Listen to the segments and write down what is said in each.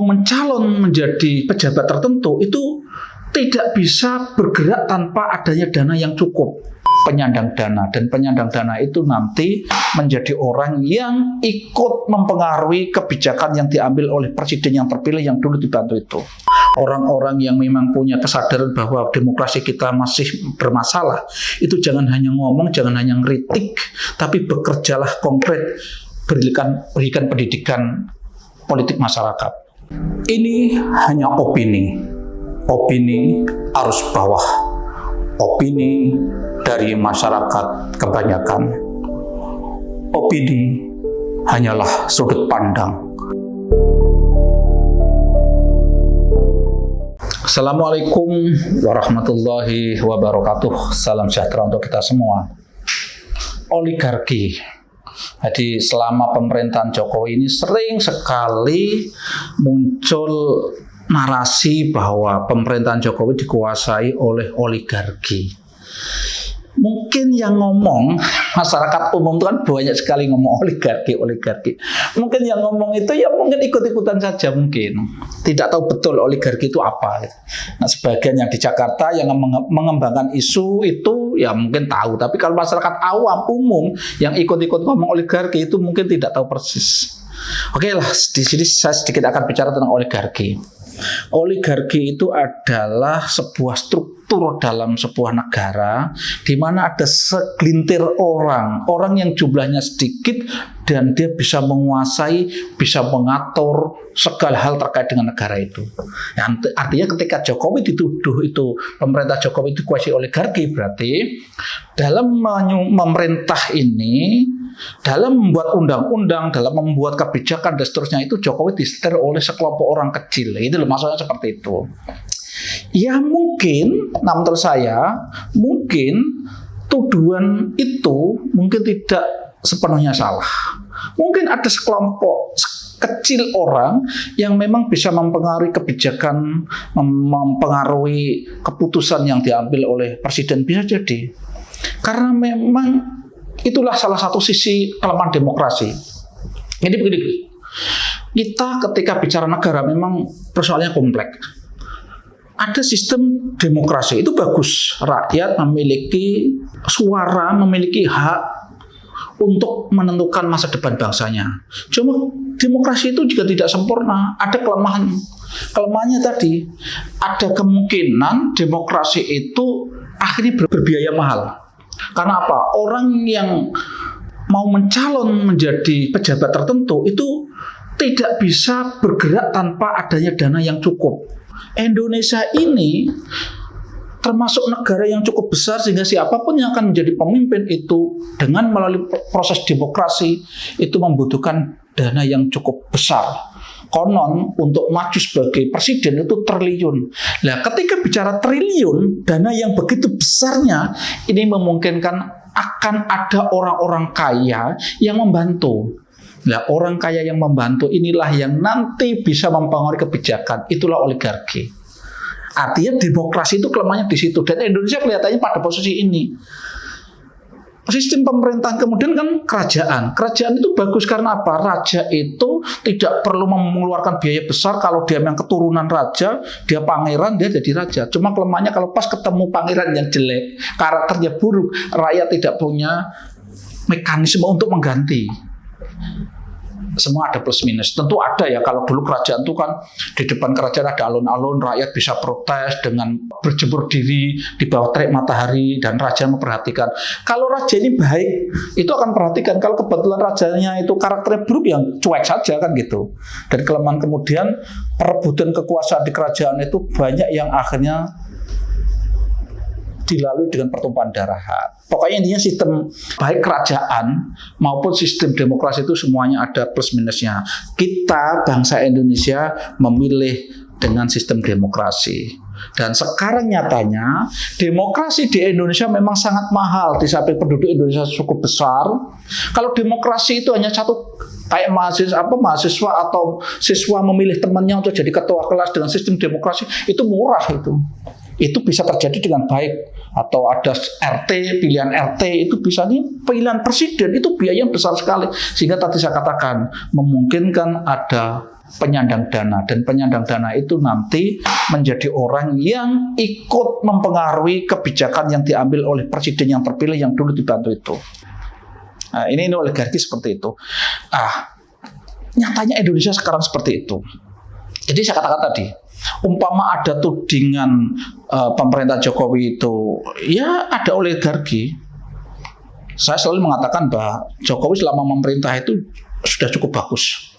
mau mencalon menjadi pejabat tertentu itu tidak bisa bergerak tanpa adanya dana yang cukup, penyandang dana. Dan penyandang dana itu nanti menjadi orang yang ikut mempengaruhi kebijakan yang diambil oleh presiden yang terpilih yang dulu dibantu itu. Orang-orang yang memang punya kesadaran bahwa demokrasi kita masih bermasalah, itu jangan hanya ngomong, jangan hanya ngeritik, tapi bekerjalah konkret, berikan pendidikan politik masyarakat. Ini hanya opini arus bawah, opini dari masyarakat kebanyakan. Opini hanyalah sudut pandang. Assalamualaikum warahmatullahi wabarakatuh. Salam sejahtera untuk kita semua. Oligarki. Jadi selama pemerintahan Jokowi ini sering sekali muncul narasi bahwa pemerintahan Jokowi dikuasai oleh oligarki. Mungkin yang ngomong, masyarakat umum itu kan banyak sekali ngomong oligarki. Mungkin yang ngomong itu ya mungkin ikut-ikutan saja mungkin. Tidak tahu betul oligarki itu apa. Nah, sebagian yang di Jakarta yang mengembangkan isu itu ya mungkin tahu. Tapi kalau masyarakat awam, umum yang ikut-ikut ngomong oligarki itu mungkin tidak tahu persis. Oke lah, di sini saya sedikit akan bicara tentang oligarki. Oligarki itu adalah sebuah struktur dalam sebuah negara di mana ada segelintir orang yang jumlahnya sedikit dan dia bisa menguasai, bisa mengatur segala hal terkait dengan negara itu. Artinya ketika Jokowi dituduh itu pemerintah Jokowi itu kuasi oligarki, berarti dalam memerintah ini, dalam membuat undang-undang, dalam membuat kebijakan dan seterusnya itu Jokowi disetir oleh sekelompok orang kecil. Itu loh maksudnya seperti itu. Ya mungkin, menurut saya, mungkin tuduhan itu mungkin tidak sepenuhnya salah. Mungkin ada sekelompok kecil orang yang memang bisa mempengaruhi kebijakan, mempengaruhi keputusan yang diambil oleh presiden, bisa jadi. Karena memang itulah salah satu sisi kelemahan demokrasi. Jadi begini, kita ketika bicara negara memang persoalannya kompleks. Ada sistem demokrasi, itu bagus. Rakyat memiliki suara, memiliki hak untuk menentukan masa depan bangsanya. Cuma demokrasi itu juga tidak sempurna, ada kelemahan. Kelemahannya tadi, ada kemungkinan demokrasi itu akhirnya berbiaya mahal. Karena apa? Orang yang mau mencalon menjadi pejabat tertentu itu tidak bisa bergerak tanpa adanya dana yang cukup. Indonesia ini termasuk negara yang cukup besar sehingga siapapun yang akan menjadi pemimpin itu dengan melalui proses demokrasi itu membutuhkan dana yang cukup besar. Konon untuk maju sebagai presiden itu triliun. Nah, ketika bicara triliun, dana yang begitu besarnya ini memungkinkan akan ada orang-orang kaya yang membantu. Nah, orang kaya yang membantu inilah yang nanti bisa mempengaruhi kebijakan. Itulah oligarki. Artinya demokrasi itu kelemahannya di situ. Dan Indonesia kelihatannya pada posisi ini. Sistem pemerintahan kemudian kan kerajaan. Kerajaan itu bagus karena apa? Raja itu tidak perlu mengeluarkan biaya besar. Kalau dia memang keturunan raja, dia pangeran, dia jadi raja. Cuma kelemahannya kalau pas ketemu pangeran yang jelek, karakternya buruk, rakyat tidak punya mekanisme untuk mengganti. Semua ada plus minus. Tentu ada ya, kalau dulu kerajaan itu kan di depan kerajaan ada alun-alun, rakyat bisa protes dengan berjemur diri di bawah terik matahari dan raja memperhatikan. Kalau raja ini baik, itu akan perhatikan. Kalau kebetulan rajanya itu karakternya buruk, yang cuek saja kan gitu. Dan kelemahan kemudian perebutan kekuasaan di kerajaan itu banyak yang akhirnya dilalui dengan pertumpahan darah. Pokoknya intinya sistem baik kerajaan maupun sistem demokrasi itu semuanya ada plus minusnya. Kita bangsa Indonesia memilih dengan sistem demokrasi. Dan sekarang nyatanya demokrasi di Indonesia memang sangat mahal. Di samping penduduk Indonesia cukup besar, kalau demokrasi itu hanya satu, kayak mahasiswa atau siswa memilih temannya untuk jadi ketua kelas dengan sistem demokrasi, itu murah itu. Itu bisa terjadi dengan baik. Atau ada RT, pilihan RT itu bisa nih, pilihan presiden itu biaya yang besar sekali. Sehingga tadi saya katakan memungkinkan ada penyandang dana, dan penyandang dana itu nanti menjadi orang yang ikut mempengaruhi kebijakan yang diambil oleh presiden yang terpilih yang dulu dibantu itu. Nah, ini oligarki seperti itu. Nyatanya Indonesia sekarang seperti itu. Jadi saya katakan tadi, umpama ada tudingan pemerintah Jokowi itu, ya ada oligarki. Saya selalu mengatakan bahwa Jokowi selama memerintah itu sudah cukup bagus.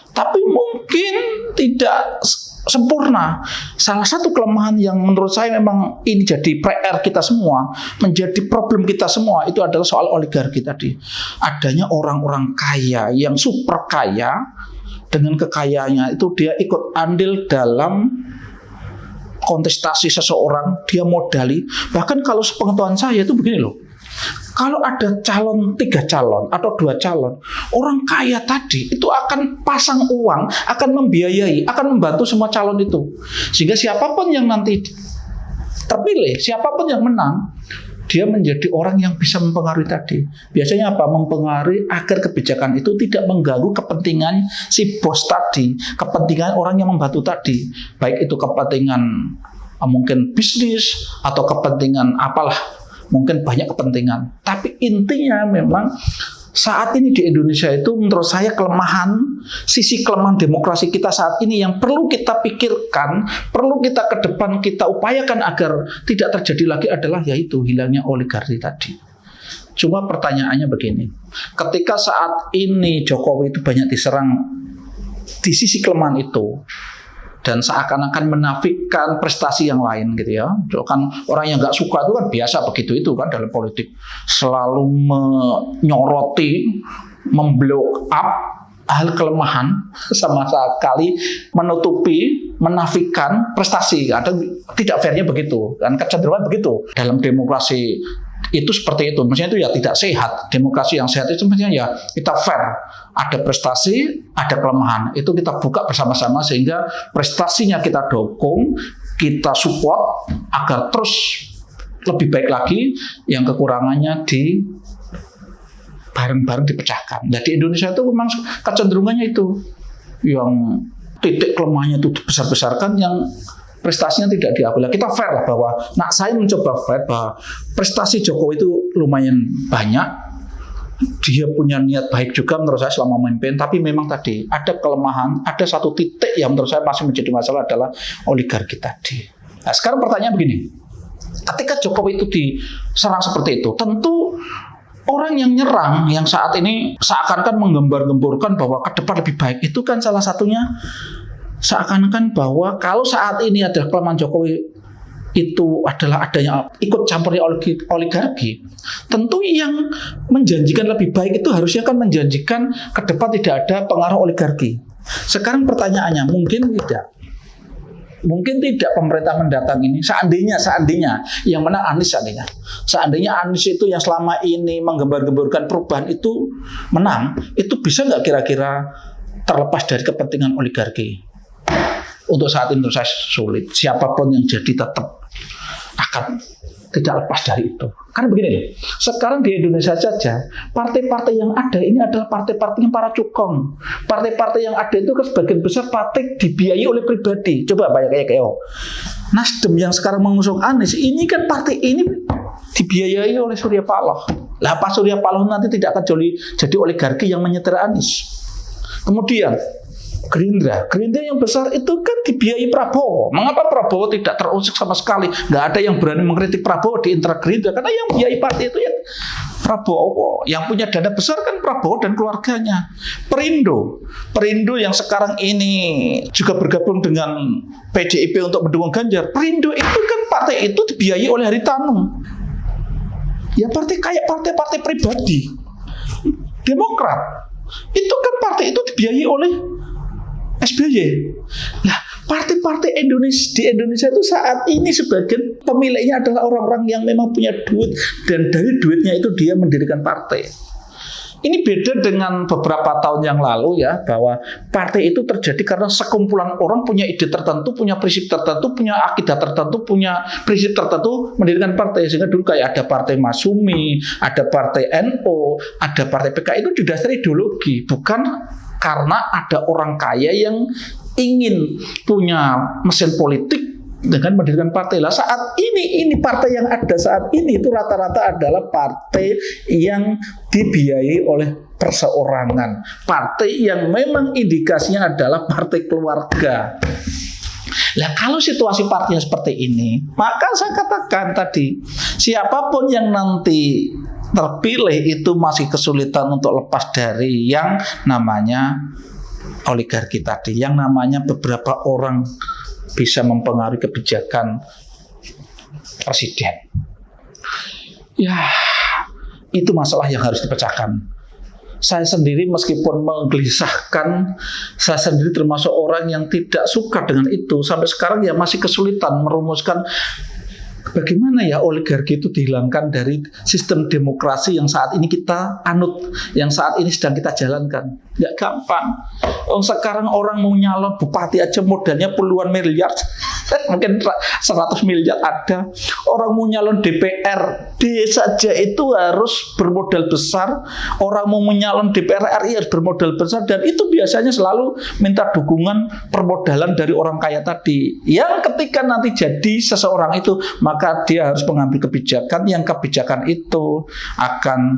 Tapi mungkin tidak sempurna. Salah satu kelemahan yang menurut saya memang ini jadi PR kita semua, menjadi problem kita semua, itu adalah soal oligarki tadi. Adanya orang-orang kaya yang super kaya, dengan kekayaannya itu dia ikut andil dalam kontestasi seseorang, dia modali. Bahkan kalau sepengetahuan saya itu begini loh, kalau ada 3 calon atau 2 calon, orang kaya tadi itu akan pasang uang, akan membiayai, akan membantu semua calon itu. Sehingga siapapun yang nanti terpilih, siapapun yang menang, dia menjadi orang yang bisa mempengaruhi tadi. Biasanya apa? Mempengaruhi agar kebijakan itu tidak mengganggu kepentingan si bos tadi, kepentingan orang yang membantu tadi. Baik itu kepentingan mungkin bisnis atau kepentingan apalah. Mungkin banyak kepentingan. Tapi intinya memang saat ini di Indonesia itu menurut saya sisi kelemahan demokrasi kita saat ini yang perlu kita pikirkan, perlu kita ke depan kita upayakan agar tidak terjadi lagi adalah yaitu hilangnya oligarki tadi. Cuma pertanyaannya begini, ketika saat ini Jokowi itu banyak diserang di sisi kelemahan itu, dan seakan-akan menafikan prestasi yang lain gitu ya. Kan orang yang nggak suka itu kan biasa begitu itu kan dalam politik, selalu menyoroti, memblow up hal kelemahan, sama sekali menutupi, menafikan prestasi. Ada tidak fairnya begitu, dan kecenderungan begitu dalam demokrasi. Itu seperti itu, maksudnya itu ya tidak sehat. Demokrasi yang sehat itu sebenarnya ya kita fair, ada prestasi, ada kelemahan, itu kita buka bersama-sama sehingga prestasinya kita dukung, kita support agar terus lebih baik lagi, yang kekurangannya bareng-bareng dipecahkan. Nah di Indonesia itu memang kecenderungannya itu, yang titik kelemahannya itu dibesar-besarkan, yang prestasinya tidak diakui. Kita fair lah bahwa, saya mencoba fair bahwa prestasi Jokowi itu lumayan banyak, dia punya niat baik juga menurut saya selama memimpin, tapi memang tadi ada kelemahan, ada satu titik yang menurut saya masih menjadi masalah adalah oligarki tadi. Nah sekarang pertanyaan begini, ketika Jokowi itu diserang seperti itu, tentu orang yang nyerang, yang saat ini seakan-akan menggembar-gemborkan bahwa ke depan lebih baik, itu kan salah satunya seakan-akan bahwa kalau saat ini adalah kelemahan Jokowi itu adalah adanya ikut campurnya oligarki, tentu yang menjanjikan lebih baik itu harusnya kan menjanjikan ke depan tidak ada pengaruh oligarki. Sekarang pertanyaannya, mungkin tidak pemerintah mendatang ini, seandainya yang menang Anies, seandainya Anies itu yang selama ini menggembar-gemborkan perubahan itu menang, itu bisa nggak kira-kira terlepas dari kepentingan oligarki? Untuk saat ini menurut saya sulit. Siapapun yang jadi tetap akan tidak lepas dari itu. Karena begini loh, sekarang di Indonesia saja partai-partai yang ada ini adalah partai-partai yang para cukong. Partai-partai yang ada itu kan sebagian besar partai dibiayai oleh pribadi. Coba bayangkan kayak Nasdem yang sekarang mengusung Anies, ini kan partai ini dibiayai oleh Surya Paloh. Lah Pak Surya Paloh nanti tidak akan jadi oligarki yang menyetir Anies. Kemudian Gerindra yang besar itu kan dibiayai Prabowo. Mengapa Prabowo tidak terusik sama sekali? Nggak ada yang berani mengkritik Prabowo di internal Gerindra, karena yang biayai partai itu ya Prabowo. Yang punya dana besar kan Prabowo dan keluarganya. Perindo yang sekarang ini juga bergabung dengan PDIP untuk mendukung Ganjar. Perindo itu kan partai itu dibiayai oleh Haritanu. Ya kayak partai-partai pribadi. Demokrat itu kan partai itu dibiayai oleh SBY. Nah, partai-partai di Indonesia itu saat ini sebagian pemiliknya adalah orang-orang yang memang punya duit, dan dari duitnya itu dia mendirikan partai. Ini beda dengan beberapa tahun yang lalu ya, bahwa partai itu terjadi karena sekumpulan orang punya ide tertentu, punya prinsip tertentu, punya akidah tertentu, punya prinsip tertentu mendirikan partai. Sehingga dulu kayak ada partai Masyumi, ada partai NU, ada partai PKI, itu didasari ideologi, bukan karena ada orang kaya yang ingin punya mesin politik dengan mendirikan partai. Lah saat ini partai yang ada saat ini itu rata-rata adalah partai yang dibiayai oleh perseorangan, partai yang memang indikasinya adalah partai keluarga. Nah, kalau situasi partinya seperti ini, maka saya katakan tadi, siapapun yang nanti terpilih itu masih kesulitan untuk lepas dari yang namanya oligarki tadi, yang namanya beberapa orang bisa mempengaruhi kebijakan presiden. Ya, itu masalah yang harus dipecahkan. Saya sendiri meskipun menggelisahkan, saya sendiri termasuk orang yang tidak suka dengan itu. Sampai sekarang ya masih kesulitan merumuskan bagaimana ya oligarki itu dihilangkan dari sistem demokrasi yang saat ini kita anut, yang saat ini sedang kita jalankan. Nggak gampang. Sekarang orang mau nyalon bupati aja modalnya puluhan miliar. Mungkin 100 miliar ada. Orang mau nyalon DPRD saja itu harus bermodal besar. Orang mau menyalon DPR RI harus bermodal besar. Dan itu biasanya selalu minta dukungan permodalan dari orang kaya tadi. Yang ketika nanti jadi seseorang itu, maka dia harus mengambil kebijakan yang kebijakan itu akan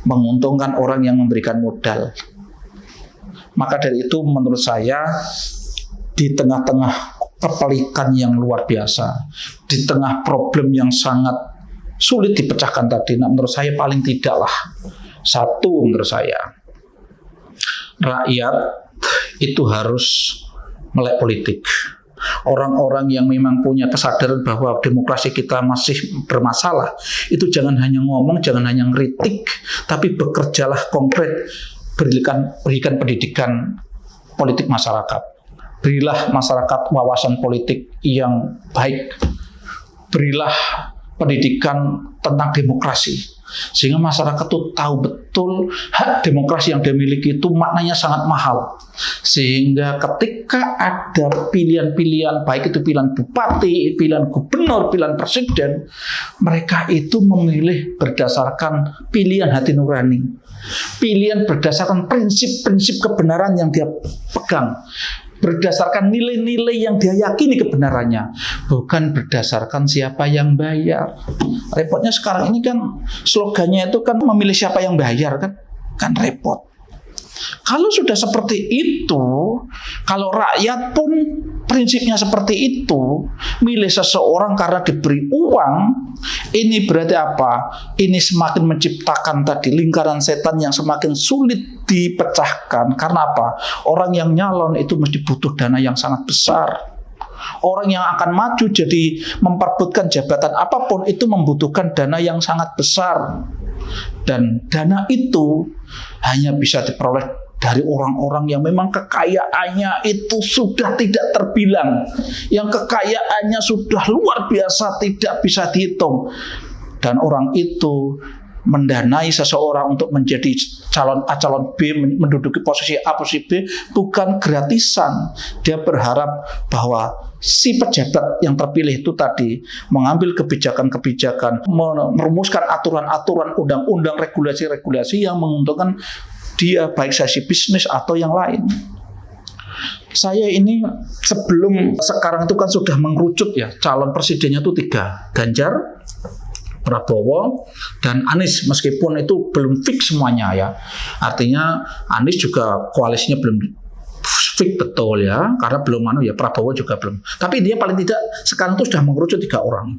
menguntungkan orang yang memberikan modal. Maka dari itu menurut saya, di tengah-tengah kepelikan yang luar biasa, di tengah problem yang sangat sulit dipecahkan tadi, nah menurut saya paling tidaklah satu, menurut saya rakyat itu harus melek politik. Orang-orang yang memang punya kesadaran bahwa demokrasi kita masih bermasalah, itu jangan hanya ngomong, jangan hanya ngeritik, tapi bekerjalah konkret. Berikan pendidikan politik masyarakat. Berilah masyarakat wawasan politik yang baik. Berilah pendidikan tentang demokrasi. Sehingga masyarakat itu tahu betul hak demokrasi yang dia miliki itu maknanya sangat mahal. Sehingga ketika ada pilihan-pilihan, baik itu pilihan bupati, pilihan gubernur, pilihan presiden, mereka itu memilih berdasarkan pilihan hati nurani. Pilihan berdasarkan prinsip-prinsip kebenaran yang dia pegang, berdasarkan nilai-nilai yang dia yakini kebenarannya, bukan berdasarkan siapa yang bayar. Repotnya sekarang ini kan slogannya itu kan memilih siapa yang bayar, kan repot. Kalau sudah seperti itu, kalau rakyat pun prinsipnya seperti itu, milih seseorang karena diberi uang, ini berarti apa? Ini semakin menciptakan tadi lingkaran setan yang semakin sulit dipecahkan. Karena apa? Orang yang nyalon itu mesti butuh dana yang sangat besar. Orang yang akan maju jadi memperebutkan jabatan apapun itu membutuhkan dana yang sangat besar. Dan dana itu hanya bisa diperoleh dari orang-orang yang memang kekayaannya itu sudah tidak terbilang, yang kekayaannya sudah luar biasa, tidak bisa dihitung. Dan orang itu mendanai seseorang untuk menjadi calon A, calon B, menduduki posisi A, posisi B, bukan gratisan. Dia berharap bahwa si pejabat yang terpilih itu tadi mengambil kebijakan-kebijakan, merumuskan aturan-aturan, undang-undang, regulasi-regulasi yang menguntungkan dia, baik sisi bisnis atau yang lain. Saya ini sebelum sekarang itu kan sudah mengerucut ya, calon presidennya itu 3, Ganjar, Prabowo, dan Anies, meskipun itu belum fix semuanya ya. Artinya Anies juga koalisinya belum fix betul ya, karena belum ya, Prabowo juga belum. Tapi dia paling tidak sekarang itu sudah mengerucut 3 orang.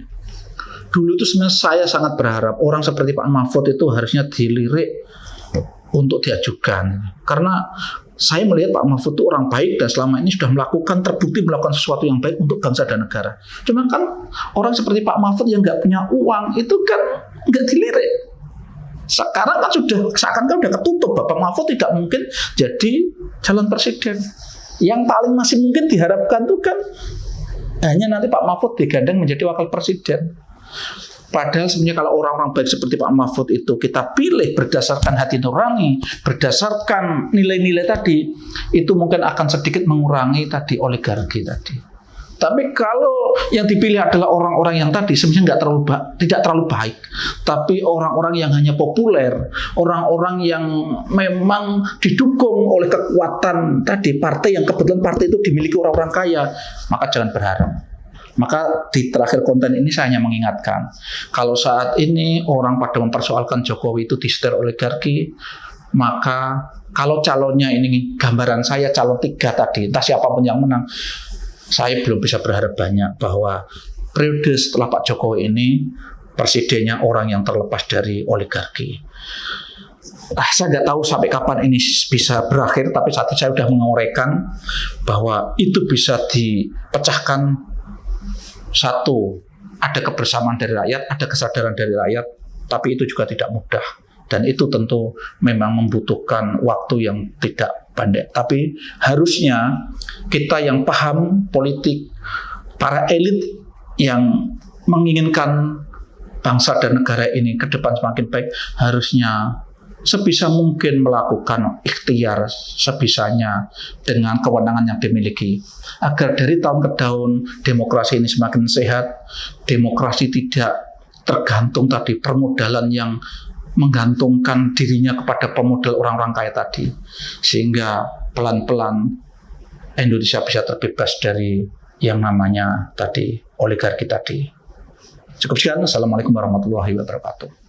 Dulu itu sebenarnya saya sangat berharap orang seperti Pak Mahfud itu harusnya dilirik untuk diajukan, karena saya melihat Pak Mahfud itu orang baik dan selama ini sudah terbukti melakukan sesuatu yang baik untuk bangsa dan negara. Cuma kan orang seperti Pak Mahfud yang nggak punya uang itu kan nggak dilirik. Sekarang kan seakan-akan udah ketutup, Bapak Mahfud tidak mungkin jadi calon presiden. Yang paling masih mungkin diharapkan itu kan hanya nanti Pak Mahfud digandeng menjadi wakil presiden. Padahal sebenarnya kalau orang-orang baik seperti Pak Mahfud itu kita pilih berdasarkan hati nurani, berdasarkan nilai-nilai tadi, itu mungkin akan sedikit mengurangi tadi oligarki tadi. Tapi kalau yang dipilih adalah orang-orang yang tadi sebenarnya tidak terlalu baik, tapi orang-orang yang hanya populer, orang-orang yang memang didukung oleh kekuatan tadi partai yang kebetulan partai itu dimiliki orang-orang kaya, maka jangan berharap. Maka di terakhir konten ini saya hanya mengingatkan, kalau saat ini orang pada mempersoalkan Jokowi itu disetir oligarki, maka kalau calonnya ini gambaran saya calon 3 tadi, entah siapapun yang menang, saya belum bisa berharap banyak bahwa periode setelah Pak Jokowi ini presidennya orang yang terlepas dari oligarki. Saya nggak tahu sampai kapan ini bisa berakhir, tapi saat ini saya sudah menguraikan bahwa itu bisa dipecahkan. Satu, ada kebersamaan dari rakyat, ada kesadaran dari rakyat, tapi itu juga tidak mudah. Dan itu tentu memang membutuhkan waktu yang tidak pendek. Tapi harusnya kita yang paham politik, para elit yang menginginkan bangsa dan negara ini ke depan semakin baik, harusnya sebisa mungkin melakukan ikhtiar sebisanya dengan kewenangan yang dimiliki. Agar dari tahun ke tahun demokrasi ini semakin sehat, demokrasi tidak tergantung tadi permodalan yang menggantungkan dirinya kepada pemodal orang-orang kaya tadi, sehingga pelan-pelan Indonesia bisa terbebas dari yang namanya tadi oligarki tadi. Cukup sekian. Assalamualaikum warahmatullahi wabarakatuh.